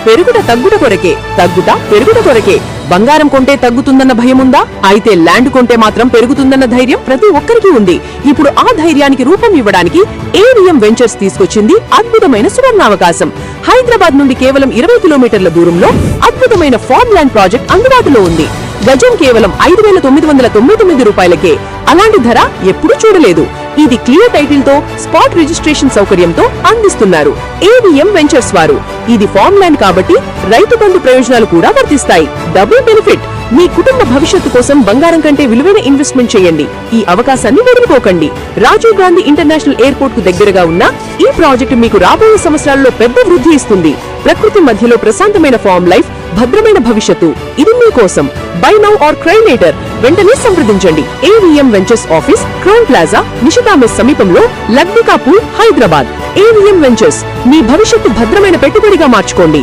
పెరుగుట తగ్గుట కొరకే, తగ్గుట పెరుగుట కొరకే. బంగారం కొంటే తగ్గుతుందన్న భయముందా? అయితే ల్యాండ్ కొంటే మాత్రం పెరుగుతుందన్న ధైర్యం ప్రతి ఒక్కరికి ఉంది. ఇప్పుడు ఆ ధైర్యానికి రూపం ఇవ్వడానికి ఏవిఎం వెంచర్స్ తీసుకొచ్చింది అద్భుతమైన సువర్ణావకాశం. హైదరాబాద్ నుండి కేవలం 20 కిలోమీటర్ల దూరంలో అద్భుతమైన ఫార్మ్ ల్యాండ్ ప్రాజెక్ట్ అందుబాటులో ఉంది. గజం కేవలం 5,999 రూపాయలకే. అలాంటి ధర ఎప్పుడూ చూడలేదు. ఇది క్లియర్ టైటిల్ తో స్పాట్ రిజిస్ట్రేషన్ సౌకర్యంతో అందిస్తున్నారు ఏవిఎం వెంచర్స్ వారు. ఇది ఫార్మ్ ల్యాండ్ కాబట్టి రైతు బంధు ప్రయోజనాలు కూడా వర్తిస్తాయి. Double benefit. మీ కుటుంబ భవిష్యత్తు కోసం బంగారం కంటే విలువైన ఇన్వెస్ట్మెంట్ చేయండి. ఈ అవకాశాన్ని వదులుకోకండి. రాజీవ్ గాంధీ ఇంటర్నేషనల్ ఎయిర్పోర్ట్ కు దగ్గరగా ఉన్న ఈ ప్రాజెక్టు మీకు రాబోయే సంవత్సరాల్లో పెద్ద వృద్ధి ఇస్తుంది. ప్రకృతి మధ్యలో ప్రశాంతమైన ఫార్మ్ లైఫ్, భద్రమైన భవిష్యత్తు. ఇది మీకోసం. Buy now or cry later. వెంటనే సంప్రదించండి. AVM ventures office, crown plaza, Nishita mess సమీపంలో, లగ్నికాపూర్, హైదరాబాద్. AVM ventures. మీ భవిష్యత్తు భద్రమైన పెట్టుబడిగా మార్చుకోండి.